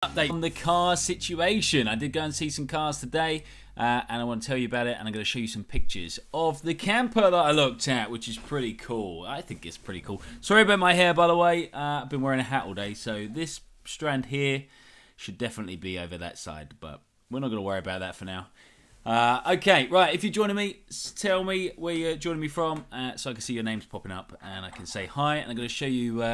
Update on the car situation. I did go and see some cars today, and I want to tell you about it, and I'm going to show you some pictures of the camper that I looked at, which is pretty cool. I think it's pretty cool. Sorry about my hair, by the way. I've been wearing a hat all day, so this strand here should definitely be over that side, but we're not going to worry about that for now. Okay, right, if you're joining me, tell me where you're joining me from, so I can see your names popping up, and I can say hi, and I'm going to show you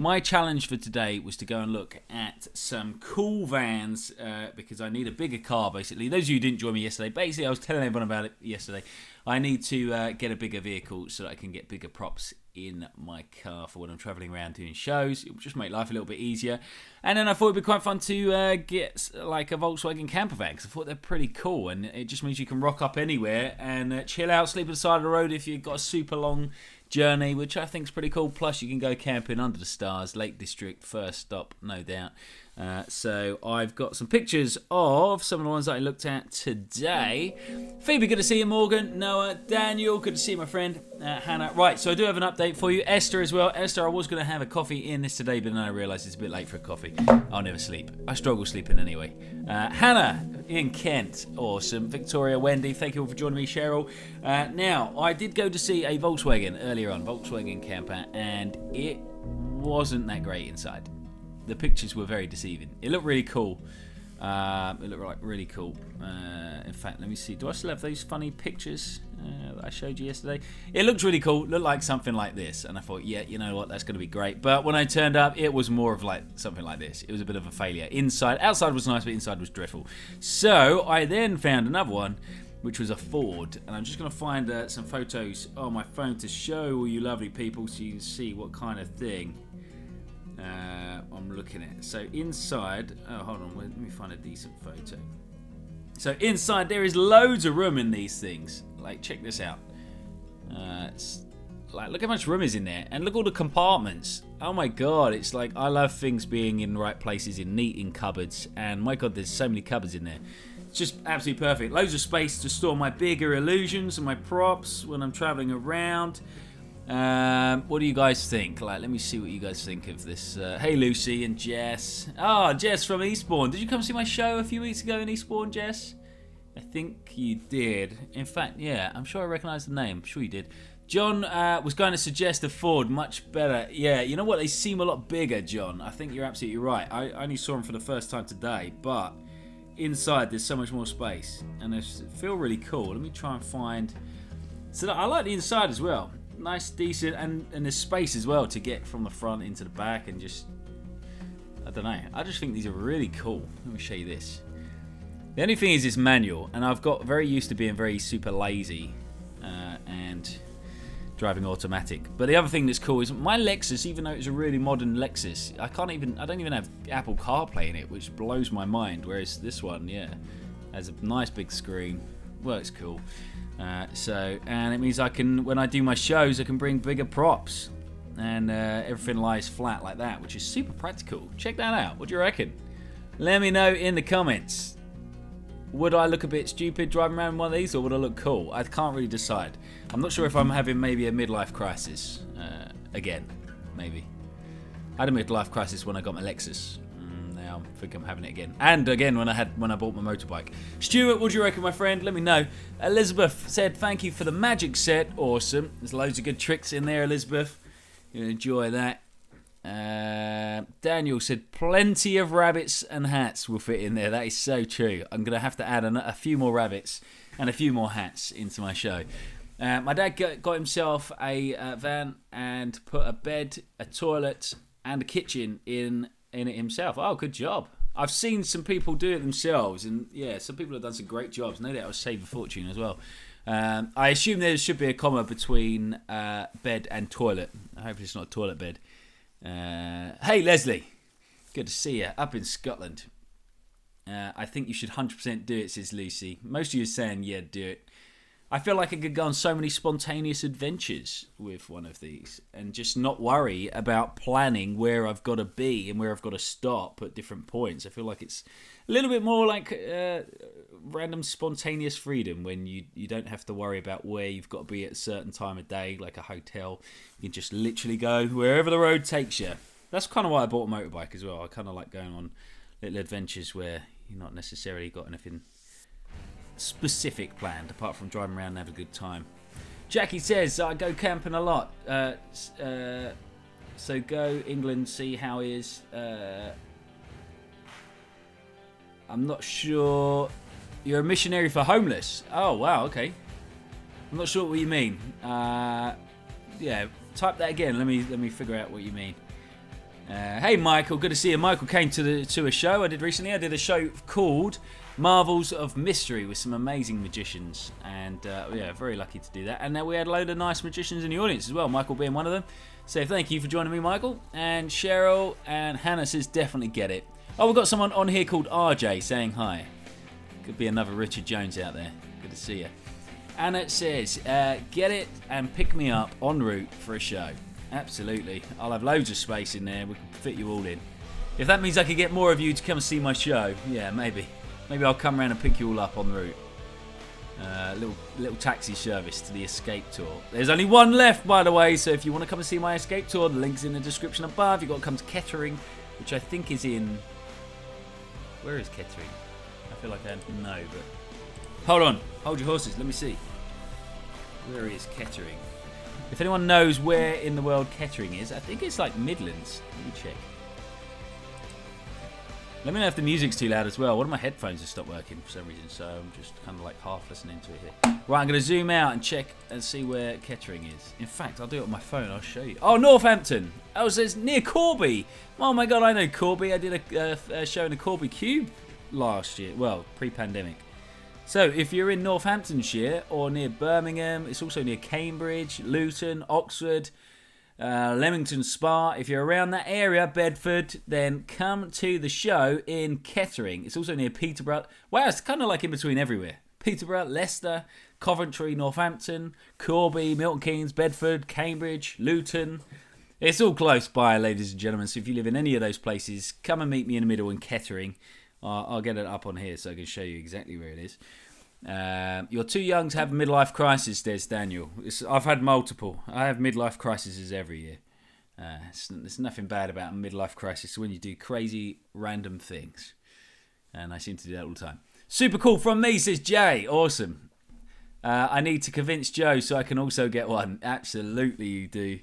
my challenge for today was to go and look at some cool vans because I need a bigger car, basically. Those of you who didn't join me yesterday, basically I was telling everyone about it yesterday. I need to get a bigger vehicle so that I can get bigger props in my car for when I'm travelling around doing shows. It will just make life a little bit easier. And then I thought it'd be quite fun to get like a Volkswagen camper van because I thought they're pretty cool, and it just means you can rock up anywhere and chill out, sleep on the side of the road if you've got a super long journey, which I think is pretty cool. Plus you can go camping under the stars, Lake District, first stop, no doubt. So I've got some pictures of some of the ones that I looked at today. Phoebe, good to see you. Morgan, Noah, Daniel, good to see you, my friend. Hannah. Right, so I do have an update for you. Esther as well. Esther, I was going to have a coffee in this today, but then I realised it's a bit late for a coffee. I'll never sleep. I struggle sleeping anyway. Hannah in Kent. Awesome. Victoria, Wendy, thank you all for joining me. Cheryl. Now, I did go to see a Volkswagen earlier on, Volkswagen camper, and it wasn't that great inside. The pictures were very deceiving. It looked really cool. It looked like really cool. In fact, let me see. Do I still have those funny pictures that I showed you yesterday? It looked really cool. It looked like something like this. And I thought, yeah, you know what? That's going to be great. But when I turned up, it was more of like something like this. It was a bit of a failure. Outside was nice, but inside was dreadful. So I then found another one, which was a Ford. And I'm just going to find some photos on my phone to show all you lovely people so you can see what kind of thing I'm looking at. So inside, oh hold on, let me find a decent photo. So inside there is loads of room in these things. Like, check this out. It's like, look how much room is in there, and look all the compartments. Oh my god, it's like, I love things being in the right places, neat in cupboards, and my god, there's so many cupboards in there. It's just absolutely perfect. Loads of space to store my bigger illusions and my props when I'm traveling around. What do you guys think? Like, let me see what you guys think of this. Hey, Lucy and Jess. Oh, Jess from Eastbourne. Did you come see my show a few weeks ago in Eastbourne, Jess? I think you did. In fact, yeah, I'm sure I recognise the name. I'm sure you did. John was going to suggest a Ford, much better. Yeah, you know what? They seem a lot bigger, John. I think you're absolutely right. I only saw them for the first time today, but inside there's so much more space, and they feel really cool. Let me try and find. So I like the inside as well. Nice, decent, and there's space as well to get from the front into the back, and just, I don't know, I just think these are really cool. Let me show you this. The only thing is it's manual, and I've got very used to being very super lazy and driving automatic. But the other thing that's cool is my Lexus, even though it's a really modern Lexus, I don't even have Apple CarPlay in it, which blows my mind, whereas this one, yeah, has a nice big screen, works cool. And it means I can, when I do my shows, I can bring bigger props, and everything lies flat like that, which is super practical. Check that out. What do you reckon? Let me know in the comments. Would I look a bit stupid driving around one of these, or would I look cool? I can't really decide. I'm not sure if I'm having maybe a midlife crisis again. Maybe. I had a midlife crisis when I got my Lexus. Now I think I'm having it again. And again when I bought my motorbike. Stuart, what do you reckon, my friend? Let me know. Elizabeth said, thank you for the magic set. Awesome. There's loads of good tricks in there, Elizabeth. You'll enjoy that. Daniel said, plenty of rabbits and hats will fit in there. That is so true. I'm going to have to add a few more rabbits and a few more hats into my show. My dad got himself a van and put a bed, a toilet, and a kitchen in it himself. Oh, good job. I've seen some people do it themselves, and yeah, some people have done some great jobs. No doubt it'll save a fortune as well. I assume there should be a comma between bed and toilet. Hopefully it's not a toilet bed. Hey Leslie, good to see you up in Scotland. I think you should 100% do it, says Lucy. Most of you are saying yeah, do it. I feel like I could go on so many spontaneous adventures with one of these and just not worry about planning where I've got to be and where I've got to stop at different points. I feel like it's a little bit more like random spontaneous freedom when you don't have to worry about where you've got to be at a certain time of day, like a hotel. You can just literally go wherever the road takes you. That's kind of why I bought a motorbike as well. I kind of like going on little adventures where you're not necessarily got anything specific planned apart from driving around and having a good time. Jackie says, I go camping a lot. So go England, see how he is. I'm not sure. You're a missionary for homeless. Oh, wow, okay. I'm not sure what you mean. Yeah, type that again. Let me figure out what you mean. Hey, Michael. Good to see you. Michael came to a show I did recently. I did a show called Marvels of Mystery with some amazing magicians. And, yeah, very lucky to do that. And we had a load of nice magicians in the audience as well, Michael being one of them. So thank you for joining me, Michael. And Cheryl and Hannah says definitely get it. Oh, we've got someone on here called RJ saying hi. Could be another Richard Jones out there. Good to see you. Anna says, get it and pick me up en route for a show. Absolutely. I'll have loads of space in there. We can fit you all in. If that means I could get more of you to come and see my show, yeah, maybe. Maybe I'll come around and pick you all up en route. Little taxi service to the Escape Tour. There's only one left, by the way, so if you want to come and see my Escape Tour, the link's in the description above. You've got to come to Kettering, which I think is in... Where is Kettering? I feel like I know, but... Hold on. Hold your horses. Let me see. Where is Kettering? If anyone knows where in the world Kettering is, I think it's like Midlands. Let me check. Let me know if the music's too loud as well. One of my headphones has stopped working for some reason, so I'm just kind of like half listening to it here. Right, I'm going to zoom out and check and see where Kettering is. In fact, I'll do it on my phone. I'll show you. Oh, Northampton. Oh, it says near Corby. Oh my God, I know Corby. I did a show in the Corby Cube last year. Well, pre-pandemic. So if you're in Northamptonshire or near Birmingham, it's also near Cambridge, Luton, Oxford, Leamington Spa. If you're around that area, Bedford, then come to the show in Kettering. It's also near Peterborough. Wow, it's kind of like in between everywhere. Peterborough, Leicester, Coventry, Northampton, Corby, Milton Keynes, Bedford, Cambridge, Luton. It's all close by, ladies and gentlemen. So if you live in any of those places, come and meet me in the middle in Kettering. I'll get it up on here so I can show you exactly where it is. You're too young to have a midlife crisis, says Daniel. I've had multiple. I have midlife crises every year. There's nothing bad about a midlife crisis when you do crazy random things. And I seem to do that all the time. Super cool from me, says Jay. Awesome. I need to convince Joe so I can also get one. Absolutely you do.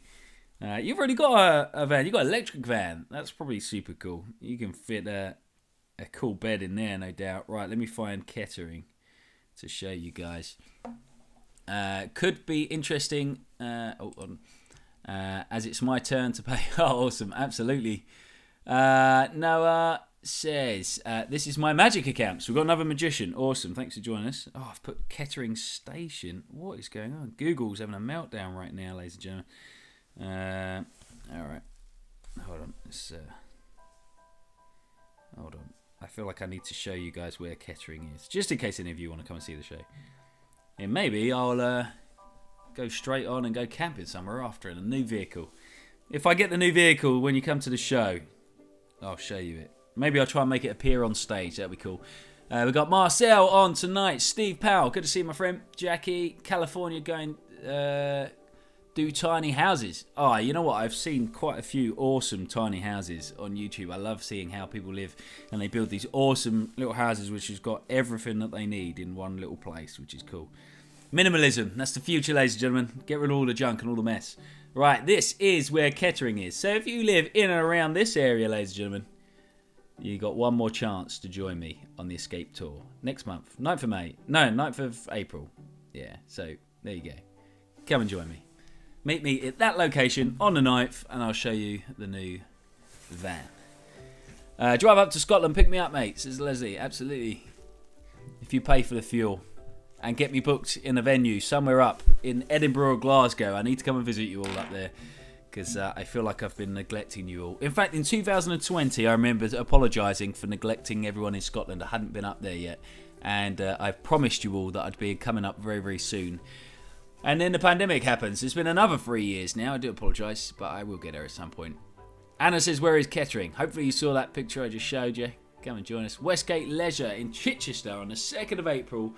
You've already got a van. You've got an electric van. That's probably super cool. You can fit a cool bed in there, no doubt. Right, let me find Kettering to show you guys. Could be interesting. As it's my turn to pay. Oh, awesome. Absolutely. Noah says, this is my magic account. So we've got another magician. Awesome. Thanks for joining us. Oh, I've put Kettering Station. What is going on? Google's having a meltdown right now, ladies and gentlemen. All right. Hold on. Hold on. I feel like I need to show you guys where Kettering is, just in case any of you want to come and see the show. And maybe I'll go straight on and go camping somewhere after in a new vehicle. If I get the new vehicle when you come to the show, I'll show you it. Maybe I'll try and make it appear on stage. That'd be cool. We've got Marcel on tonight. Steve Powell, good to see you, my friend. Jackie, California, going... do tiny houses. Oh, you know what? I've seen quite a few awesome tiny houses on YouTube. I love seeing how people live and they build these awesome little houses which has got everything that they need in one little place, which is cool. Minimalism. That's the future, ladies and gentlemen. Get rid of all the junk and all the mess. Right, this is where Kettering is. So if you live in and around this area, ladies and gentlemen, you got one more chance to join me on the Escape Tour next month. 9th of May. No, 9th of April. Yeah, so there you go. Come and join me. Meet me at that location on the 9th, and I'll show you the new van. Drive up to Scotland, pick me up, mate, says Leslie. Absolutely. If you pay for the fuel. And get me booked in a venue somewhere up in Edinburgh or Glasgow. I need to come and visit you all up there, because I feel like I've been neglecting you all. In fact, in 2020, I remember apologising for neglecting everyone in Scotland. I hadn't been up there yet. And I promised you all that I'd be coming up very, very soon. And then the pandemic happens. It's been another 3 years now. I do apologise, but I will get there at some point. Anna says, where is Kettering? Hopefully you saw that picture I just showed you. Come and join us. Westgate Leisure in Chichester on the 2nd of April.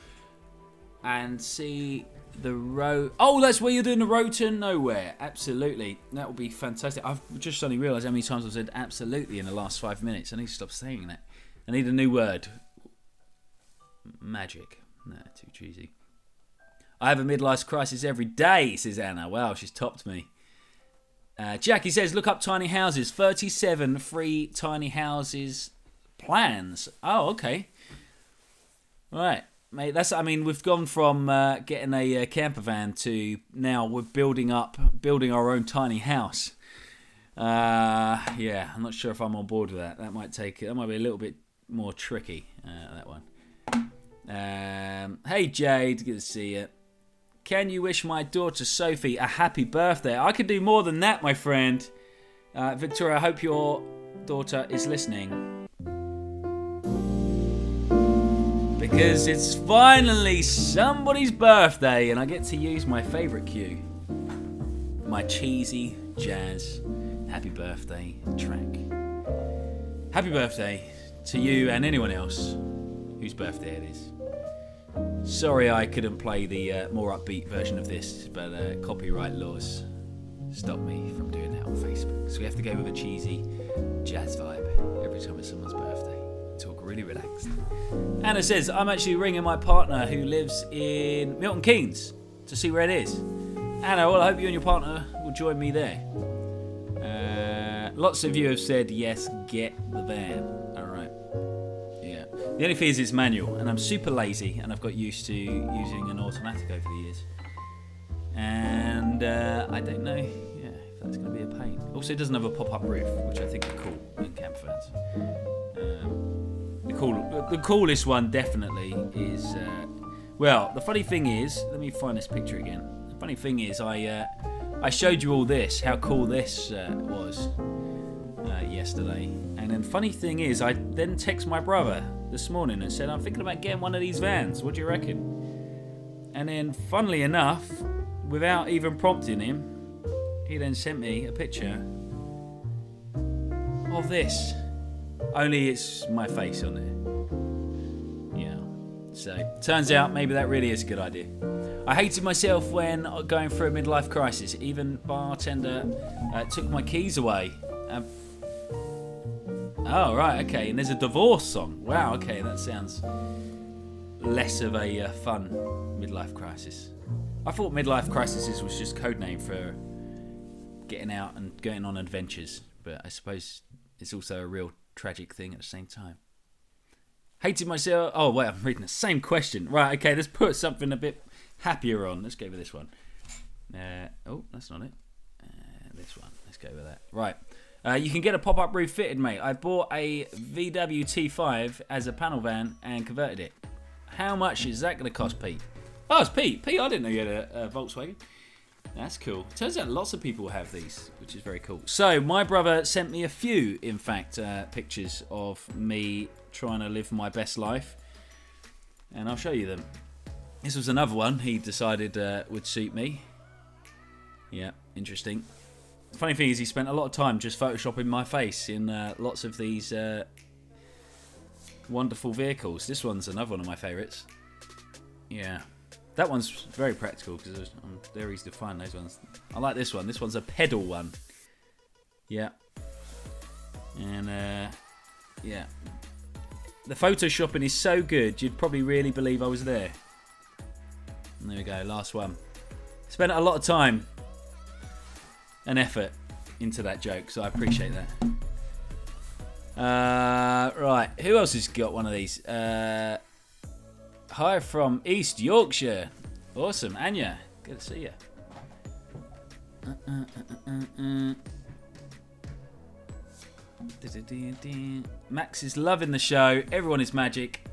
and see the road. Oh, that's where you're doing the road to nowhere. Absolutely. That will be fantastic. I've just suddenly realised how many times I've said absolutely in the last 5 minutes. I need to stop saying that. I need a new word. Magic. Nah, too cheesy. I have a midlife crisis every day, says Anna. Wow, she's topped me. Jackie says, look up tiny houses. 37 free tiny houses plans. Oh, okay. Right, mate. We've gone from getting a camper van to now we're building our own tiny house. Yeah, I'm not sure if I'm on board with that. That might be a little bit more tricky. That one. Hey Jade, good to see you. Can you wish my daughter Sophie a happy birthday? I could do more than that, my friend. Victoria, I hope your daughter is listening. Because it's finally somebody's birthday and I get to use my favourite cue. My cheesy jazz happy birthday track. Happy birthday to you and anyone else whose birthday it is. Sorry I couldn't play the more upbeat version of this, but copyright laws stop me from doing that on Facebook. So we have to go with a cheesy jazz vibe every time it's someone's birthday. Talk really relaxed. Anna says, I'm actually ringing my partner who lives in Milton Keynes to see where it is. Anna, well, I hope you and your partner will join me there. Lots of you have said, yes, get the van. All right. Yeah. The only thing is it's manual, and I'm super lazy, and I've got used to using an automatic over the years. And I don't know if that's going to be a pain. Also, it doesn't have a pop-up roof, which I think are cool in camper vans. The coolest one definitely is... well, the funny thing is... Let me find this picture again. The funny thing is I showed you all this, how cool this was yesterday. And then funny thing is, I then text my brother this morning and said, I'm thinking about getting one of these vans. What do you reckon? And then, funnily enough, without even prompting him, he then sent me a picture of this. Only it's my face on it. Yeah. So, turns out maybe that really is a good idea. I hated myself when going through a midlife crisis. Even bartender took my keys away. Oh, right, okay. And there's a divorce song. Wow, okay, that sounds less of a fun midlife crisis. I thought midlife crises was just code name for getting out and going on adventures. But I suppose it's also a real tragic thing at the same time. Hated myself. Oh, wait, I'm reading the same question. Right, okay, let's put something a bit happier on. Let's go with this one. Oh, that's not it. This one. Let's go with that. Right. You can get a pop-up roof fitted, mate. I bought a VW T5 as a panel van and converted it. How much is that going to cost, Pete? Oh, it's Pete. Pete, I didn't know you had a Volkswagen. That's cool. Turns out lots of people have these, which is very cool. So, my brother sent me a few, in fact, pictures of me trying to live my best life. And I'll show you them. This was another one he decided would suit me. Yeah, interesting. The funny thing is he spent a lot of time just photoshopping my face in lots of these wonderful vehicles. This one's another one of my favourites. Yeah. That one's very practical because they're easy to find, those ones. I like this one. This one's a pedal one. Yeah. And, yeah. The photoshopping is so good, you'd probably really believe I was there. And there we go, last one. Spent a lot of time and effort into that joke, so I appreciate that. Right, who else has got one of these? Hi from East Yorkshire. Awesome, Anya. Good to see you. Max is loving the show. Everyone is magic.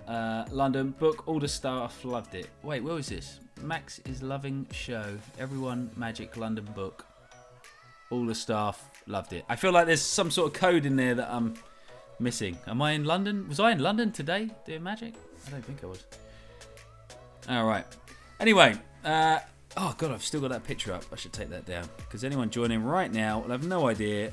London book. All the staff loved it. Wait, where was this? Max is loving show. Everyone magic. London book. All the staff loved it. I feel like there's some sort of code in there that I'm missing. Am I in London? Was I in London today doing magic? I don't think I was. Alright. Anyway. Oh god, I've still got that picture up. I should take that down. Because anyone joining right now will have no idea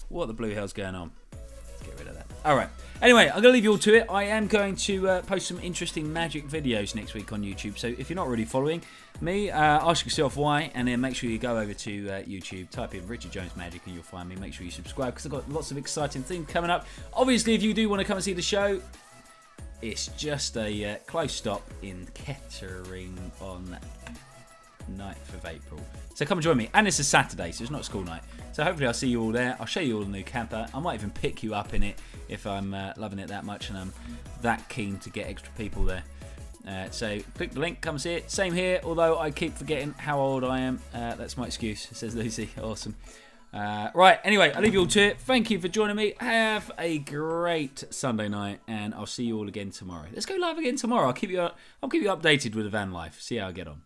what the blue hell's going on. Let's get rid of that. All right. Anyway, I'm going to leave you all to it. I am going to post some interesting magic videos next week on YouTube. So if you're not already following me, ask yourself why, and then make sure you go over to YouTube, type in Richard Jones Magic, and you'll find me. Make sure you subscribe because I've got lots of exciting things coming up. Obviously, if you do want to come and see the show, it's just a close stop in Kettering on 9th of April. So come and join me. And it's a Saturday, so it's not school night. So hopefully I'll see you all there. I'll show you all the new camper. I might even pick you up in it if I'm loving it that much and I'm that keen to get extra people there. So click the link, come see it. Same here, although I keep forgetting how old I am. That's my excuse, says Lucy. Awesome. Right, anyway, I'll leave you all to it. Thank you for joining me. Have a great Sunday night, and I'll see you all again tomorrow. Let's go live again tomorrow. I'll keep you updated with the van life. See how I get on.